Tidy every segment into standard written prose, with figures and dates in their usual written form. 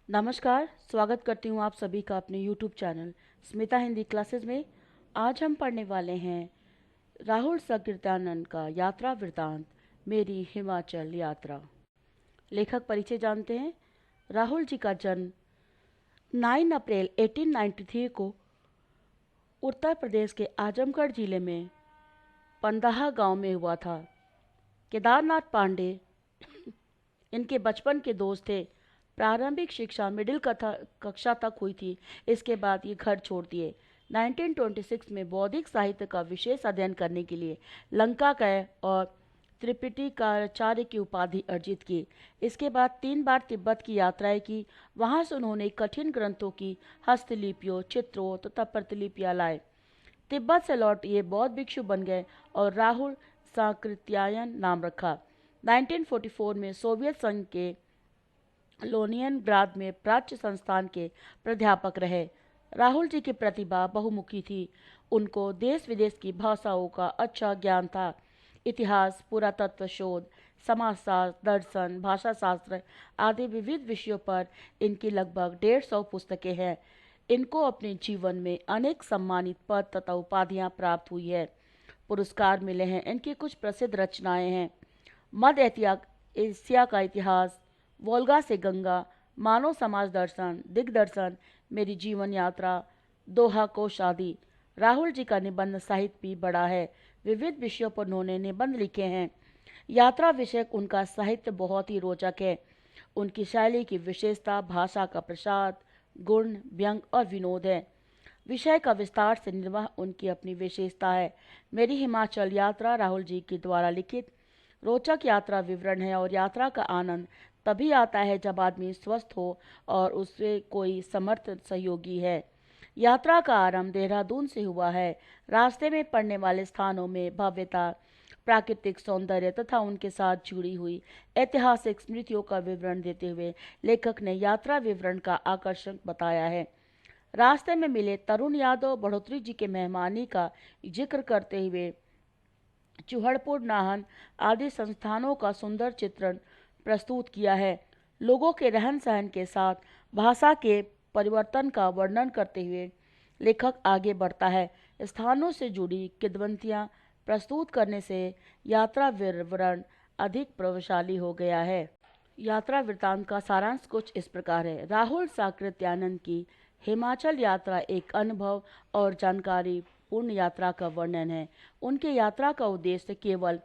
नमस्कार, स्वागत करती हूँ आप सभी का अपने YouTube channel Smita Hindi classes में। आज हम पढ़ने वाले हैं राहुल सकृत्यानंद का यात्रा वृत्तांत, मेरी हिमाचल यात्रा। लेखक परिचय जानते हैं। राहुल जी का जन्म 9 अप्रैल 1893 को उत्तर प्रदेश के आजमगढ़ जिले में पंदाहा गांव में हुआ था। केदारनाथ पांडे इनके बचपन के दोस्त थे। प्रारंभिक शिक्षा मिडिल कक्षा तक हुई थी। इसके बाद ये घर छोड़ दिए। 1926 में बौद्धिक साहित्य का विशेष अध्ययन करने के लिए लंका गए और त्रिपिटिकाचार्य की उपाधि अर्जित की। इसके बाद 3 बार तिब्बत की यात्राएं की। वहां से उन्होंने कठिन ग्रंथों की हस्तलिपियों, चित्रों तथा प्रतिलिपियां लाए। तिब्बत से लौट ये बौद्ध भिक्षु बन गए और राहुल साकृत्यायन नाम रखा। 1944 में सोवियत संघ के लोनियनग्राद में प्राच्य संस्थान के प्राध्यापक रहे। राहुल जी की प्रतिभा बहुमुखी थी। उनको देश विदेश की भाषाओं का अच्छा ज्ञान था। इतिहास, पुरातत्व शोध, समाजशास्त्र, दर्शन, भाषाशास्त्र आदि विविध विषयों पर इनकी लगभग 150 पुस्तकें हैं। इनको अपने जीवन में अनेक सम्मानित पद तथा उपाधियां प्राप्त हुई है, पुरस्कार मिले हैं। इनकी कुछ प्रसिद्ध रचनाएं हैं: मध्य एशिया का इतिहास, वोल्गा से गंगा, मानव समाज दर्शन, दिग्दर्शन, मेरी जीवन यात्रा, दोहा को शादी। राहुल जी का निबंध साहित्य भी बड़ा है। विविध विषयों पर उन्होंने निबंध लिखे हैं। यात्रा विषयक उनका साहित्य बहुत ही रोचक है। उनकी शैली की विशेषता भाषा का प्रसाद, गुण, व्यंग और विनोद है। विषय का विस्तार से निर्वाह उनकी अपनी विशेषता है। मेरी हिमाचल यात्रा राहुल जी के द्वारा लिखित रोचक यात्रा विवरण है और यात्रा का आनंद तभी आता है जब आदमी स्वस्थ हो और उससे कोई समर्थ सहयोगी है। यात्रा का आरंभ देहरादून से हुआ है। रास्ते में पड़ने वाले स्थानों में भव्यता, प्राकृतिक सौंदर्य तथा उनके साथ जुड़ी हुई ऐतिहासिक स्मृतियों का विवरण देते हुए लेखक ने यात्रा विवरण का आकर्षक बताया है। रास्ते में मिले तरुण यादव बढ़ोतरी जी के मेहमानी का जिक्र करते हुए चूहड़पुर, नाहन आदि संस्थानों का सुंदर चित्रण प्रस्तुत किया है। लोगों के रहन सहन के साथ भाषा के परिवर्तन का वर्णन करते हुए लेखक आगे बढ़ता है। स्थानों से जुड़ी किंवदंतियां प्रस्तुत करने से यात्रा विवरण अधिक प्रभावशाली हो गया है। यात्रा वृत्तांत का सारांश कुछ इस प्रकार है। राहुल साकृत्यानंद की हिमाचल यात्रा एक अनुभव और जानकारी पूर्ण यात्रा का वर्णन है। उनके यात्रा का उद्देश्य केवल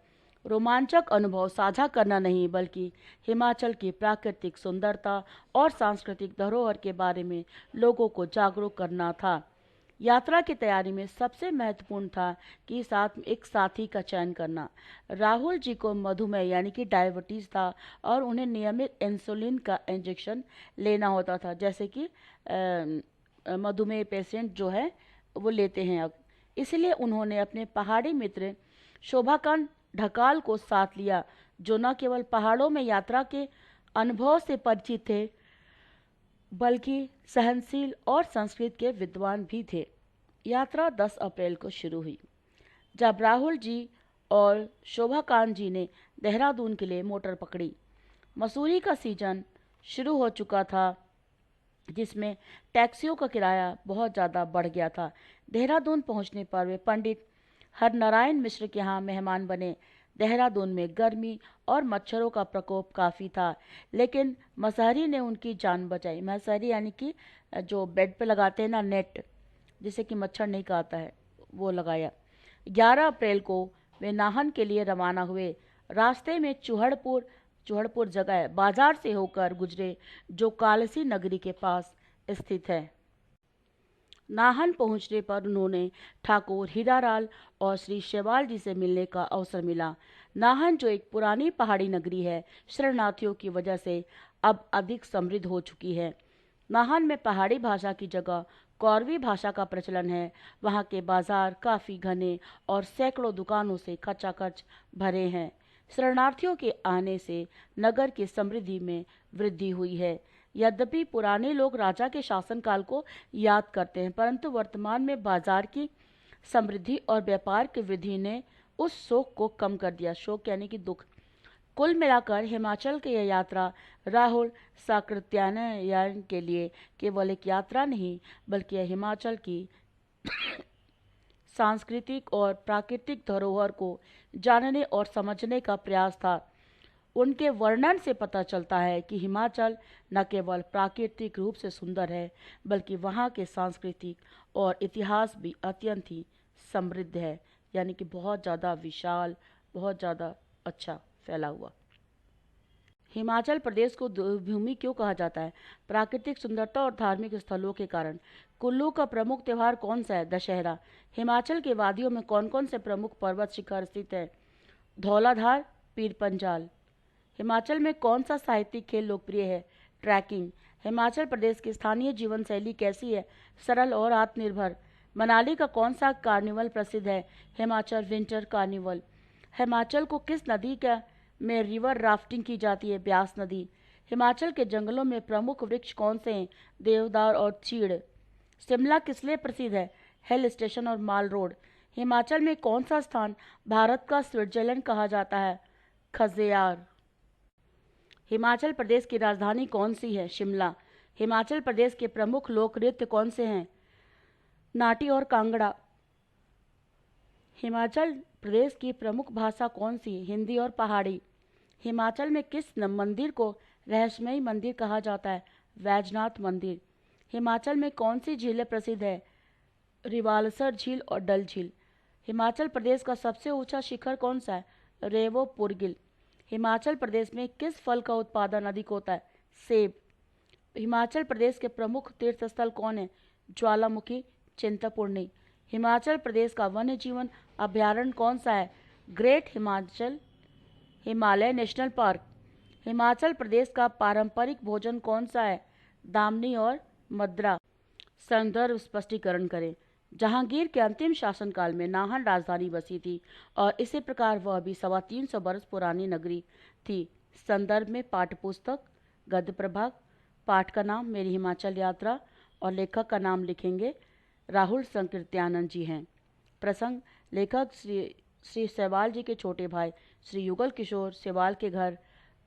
रोमांचक अनुभव साझा करना नहीं, बल्कि हिमाचल की प्राकृतिक सुंदरता और सांस्कृतिक धरोहर के बारे में लोगों को जागरूक करना था। यात्रा की तैयारी में सबसे महत्वपूर्ण था कि साथ में एक साथी का चयन करना। राहुल जी को मधुमेह यानी कि डायबिटीज था और उन्हें नियमित इंसुलिन का इंजेक्शन लेना होता था, जैसे कि मधुमेह पेशेंट जो है वो लेते हैं अब। इसलिए उन्होंने अपने पहाड़ी मित्र शोभाकांत ढकाल को साथ लिया, जो न केवल पहाड़ों में यात्रा के अनुभव से परिचित थे, बल्कि सहनशील और संस्कृत के विद्वान भी थे। यात्रा 10 अप्रैल को शुरू हुई, जब राहुल जी और शोभाकांत जी ने देहरादून के लिए मोटर पकड़ी। मसूरी का सीजन शुरू हो चुका था, जिसमें टैक्सियों का किराया बहुत ज़्यादा बढ़ गया था। देहरादून पहुंचने पर वे पंडित हरनारायण मिश्र के यहाँ मेहमान बने। देहरादून में गर्मी और मच्छरों का प्रकोप काफ़ी था, लेकिन मसहरी ने उनकी जान बचाई। मसहरी यानी कि जो बेड पे लगाते हैं ना, नेट, जिससे कि मच्छर नहीं काटता है, वो लगाया। 11 अप्रैल को वे नाहन के लिए रवाना हुए। रास्ते में चूहड़पुर जगह है, बाजार से होकर गुजरे, जो कालसी नगरी के पास स्थित है। नाहन पहुंचने पर उन्होंने ठाकुर हीरालाल और श्री शेवाल जी से मिलने का अवसर मिला। नाहन, जो एक पुरानी पहाड़ी नगरी है, शरणार्थियों की वजह से अब अधिक समृद्ध हो चुकी है। नाहन में पहाड़ी भाषा की जगह कौरवी भाषा का प्रचलन है। वहाँ के बाजार काफ़ी घने और सैकड़ों दुकानों से खचाखच भरे हैं। शरणार्थियों के आने से नगर की समृद्धि में वृद्धि हुई है। यद्यपि पुराने लोग राजा के शासनकाल को याद करते हैं, परंतु वर्तमान में बाजार की समृद्धि और व्यापार की वृद्धि ने उस शोक को कम कर दिया। शोक यानी कि दुख। कुल मिलाकर हिमाचल की यह यात्रा राहुल साकृत्यायन के लिए केवल एक यात्रा नहीं, बल्कि यह हिमाचल की सांस्कृतिक और प्राकृतिक धरोहर को जानने और समझने का प्रयास था। उनके वर्णन से पता चलता है कि हिमाचल न केवल प्राकृतिक रूप से सुंदर है, बल्कि वहाँ के सांस्कृतिक और इतिहास भी अत्यंत ही समृद्ध है, यानी कि बहुत ज़्यादा विशाल, बहुत ज़्यादा अच्छा फैला हुआ। हिमाचल प्रदेश को देवभूमि क्यों कहा जाता है? प्राकृतिक सुंदरता और धार्मिक स्थलों के कारण। कुल्लू का प्रमुख त्योहार कौन सा है? दशहरा। हिमाचल के वादियों में कौन कौन से प्रमुख पर्वत शिखर स्थित है? धौलाधार, पीर पंजाल। हिमाचल में कौन सा साहित्यिक खेल लोकप्रिय है? ट्रैकिंग। हिमाचल प्रदेश की स्थानीय जीवन शैली कैसी है? सरल और आत्मनिर्भर। मनाली का कौन सा कार्निवल प्रसिद्ध है? Himachal winter carnival. हिमाचल को किस नदी का में रिवर राफ्टिंग की जाती है? ब्यास नदी। हिमाचल के जंगलों में प्रमुख वृक्ष कौन से हैं? देवदार और चीड़। शिमला किस लिए प्रसिद्ध है? हिल स्टेशन और माल रोड। हिमाचल में कौन सा स्थान भारत का स्विट्जरलैंड कहा जाता है? खजियार। हिमाचल प्रदेश की राजधानी कौन सी है? शिमला। हिमाचल प्रदेश के प्रमुख लोक नृत्य कौन से हैं? नाटी और कांगड़ा। हिमाचल प्रदेश की प्रमुख भाषा कौन सी है? हिंदी और पहाड़ी। हिमाचल में किस मंदिर को रहस्यमयी मंदिर कहा जाता है? वैजनाथ मंदिर। हिमाचल में कौन सी झीलें प्रसिद्ध है? रिवालसर झील और डल झील। हिमाचल प्रदेश का सबसे ऊंचा शिखर कौन सा है? रेवो पुरगिल। हिमाचल प्रदेश में किस फल का उत्पादन अधिक होता है? सेब। हिमाचल प्रदेश के प्रमुख तीर्थ स्थल कौन है? ज्वालामुखी, चिंतपूर्णी। हिमाचल प्रदेश का वन्य जीवन अभ्यारण्य कौन सा है? Great Himalaya national park. Himachal Pradesh का पारंपरिक भोजन कौन सा है? दामनी और मद्रा। संदर्भ स्पष्टीकरण करें। जहांगीर के अंतिम शासनकाल में नाहन राजधानी बसी थी और इसी प्रकार वह भी 325 वर्ष पुरानी नगरी थी। संदर्भ में पाठ्यपुस्तक, गद्य प्रभाग। पाठ का नाम मेरी हिमाचल यात्रा और लेखक का नाम लिखेंगे राहुल संकीर्त्यानंद जी हैं। प्रसंग, लेखक श्री सेवाल जी के छोटे भाई श्री युगल किशोर सेवाल के घर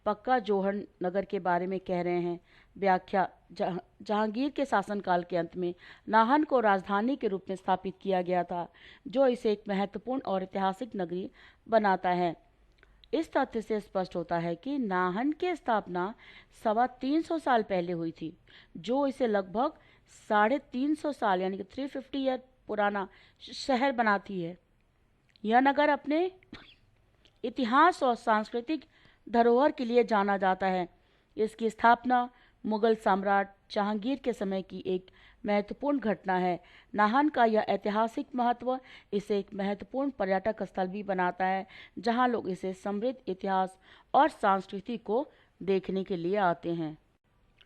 पक्का जोहर नगर के बारे में कह रहे हैं। व्याख्या, जहांगीर के शासनकाल के अंत में नाहन को राजधानी के रूप में स्थापित किया गया था, जो इसे एक महत्वपूर्ण और ऐतिहासिक नगरी बनाता है। इस तथ्य से स्पष्ट होता है कि नाहन की स्थापना 325 साल पहले हुई थी, जो इसे लगभग 350 साल यानी कि 350 ईयर पुराना शहर बनाती है। यह नगर अपने इतिहास और सांस्कृतिक धरोहर के लिए जाना जाता है। इसकी स्थापना मुगल सम्राट जहांगीर के समय की एक महत्वपूर्ण घटना है। नाहन का यह ऐतिहासिक महत्व इसे एक महत्वपूर्ण पर्यटक स्थल भी बनाता है, जहां लोग इसे समृद्ध इतिहास और संस्कृति को देखने के लिए आते हैं।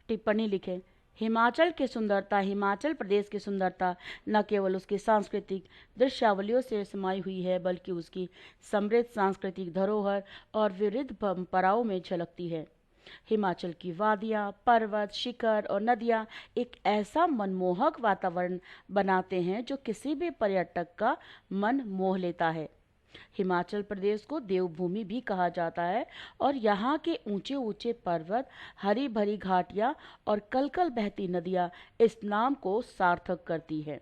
टिप्पणी लिखें। हिमाचल की सुंदरता, हिमाचल प्रदेश की सुंदरता न केवल उसकी सांस्कृतिक दृश्यावलियों से समाई हुई है, बल्कि उसकी समृद्ध सांस्कृतिक धरोहर और विविध परंपराओं में झलकती है। हिमाचल की वादियाँ, पर्वत, शिखर और नदियाँ एक ऐसा मनमोहक वातावरण बनाते हैं जो किसी भी पर्यटक का मन मोह लेता है। हिमाचल प्रदेश को देवभूमि भी कहा जाता है और यहाँ के ऊंचे ऊंचे पर्वत, हरी भरी घाटियाँ और कलकल बहती नदियाँ इस नाम को सार्थक करती है।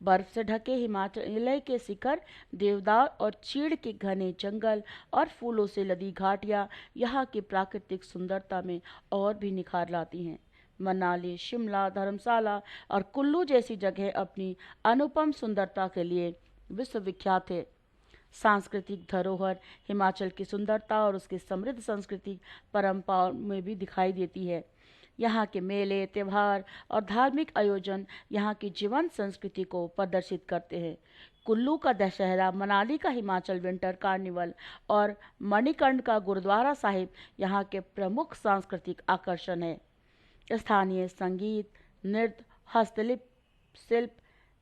बर्फ से ढके हिमालय के शिखर, देवदार और चीड़ के घने जंगल और फूलों से लदी घाटियाँ यहाँ की प्राकृतिक सुंदरता में और भी निखार लाती हैं। मनाली, शिमला, धर्मशाला और कुल्लू जैसी जगह अपनी अनुपम सुंदरता के लिए विश्वविख्यात है। सांस्कृतिक धरोहर हिमाचल की सुंदरता और उसकी समृद्ध सांस्कृतिक परंपराओं में भी दिखाई देती है। यहाँ के मेले, त्योहार और धार्मिक आयोजन यहाँ की जीवंत संस्कृति को प्रदर्शित करते हैं। कुल्लू का दशहरा, मनाली का हिमाचल विंटर कार्निवल और मणिकर्ण का गुरुद्वारा साहिब यहाँ के प्रमुख सांस्कृतिक आकर्षण है। स्थानीय संगीत, नृत्य, हस्तशिल्प शिल्प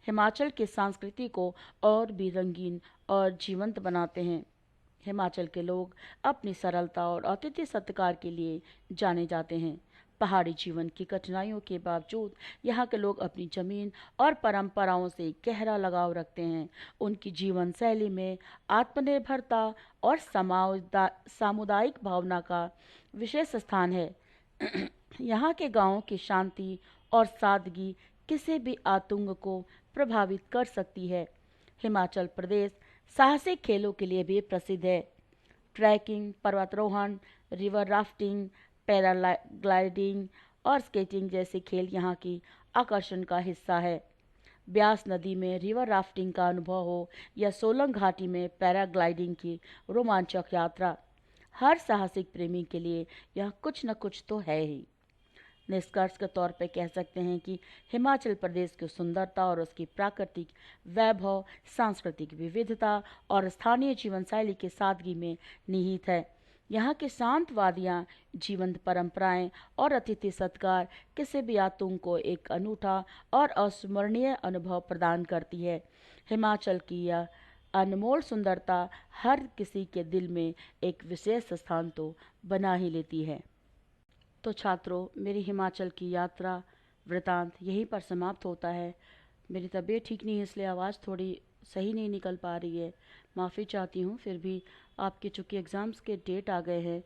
हिमाचल की संस्कृति को और भी रंगीन और जीवंत बनाते हैं। हिमाचल के लोग अपनी सरलता और अतिथि सत्कार के लिए जाने जाते हैं। पहाड़ी जीवन की कठिनाइयों के बावजूद यहाँ के लोग अपनी ज़मीन और परंपराओं से गहरा लगाव रखते हैं। उनकी जीवन शैली में आत्मनिर्भरता और सामुदायिक भावना का विशेष स्थान है। यहाँ के गांवों की शांति और सादगी किसी भी आतंक को प्रभावित कर सकती है। हिमाचल प्रदेश साहसिक खेलों के लिए भी प्रसिद्ध है। ट्रैकिंग, पर्वतारोहण, रिवर राफ्टिंग, पैराग्लाइडिंग और स्केटिंग जैसे खेल यहाँ की आकर्षण का हिस्सा है। ब्यास नदी में रिवर राफ्टिंग का अनुभव हो या सोलंग घाटी में पैराग्लाइडिंग की रोमांचक यात्रा, हर साहसिक प्रेमी के लिए यह कुछ न कुछ तो है ही। निष्कर्ष के तौर पर कह सकते हैं कि हिमाचल प्रदेश की सुंदरता और उसकी प्राकृतिक वैभव, सांस्कृतिक विविधता और स्थानीय जीवन शैली की सादगी में निहित है। यहाँ की शांत वादियाँ, जीवंत परंपराएं और अतिथि सत्कार किसी भी यात्रियों को एक अनूठा और अविस्मरणीय अनुभव प्रदान करती है। हिमाचल की यह अनमोल सुंदरता हर किसी के दिल में एक विशेष स्थान तो बना ही लेती है। तो छात्रों, मेरी हिमाचल की यात्रा वृतांत यहीं पर समाप्त होता है। मेरी तबीयत ठीक नहीं है, इसलिए आवाज़ थोड़ी सही नहीं निकल पा रही है, माफ़ी चाहती हूँ। फिर भी आपके चूँकि एग्ज़ाम्स के डेट आ गए हैं,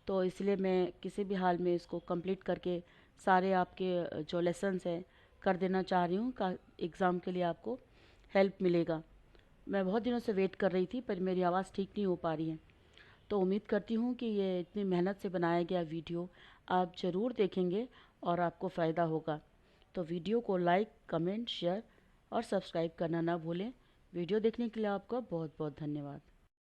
तो इसलिए मैं किसी भी हाल में इसको कंप्लीट करके सारे आपके जो लेसन्स हैं कर देना चाह रही हूँ का एग्ज़ाम के लिए आपको हेल्प मिलेगा। मैं बहुत दिनों से वेट कर रही थी, पर मेरी आवाज़ ठीक नहीं हो पा रही है। तो उम्मीद करती हूँ कि ये इतनी मेहनत से बनाया गया वीडियो आप ज़रूर देखेंगे और आपको फ़ायदा होगा। तो वीडियो को लाइक, कमेंट, शेयर और सब्सक्राइब करना ना भूलें। वीडियो देखने के लिए आपका बहुत बहुत धन्यवाद।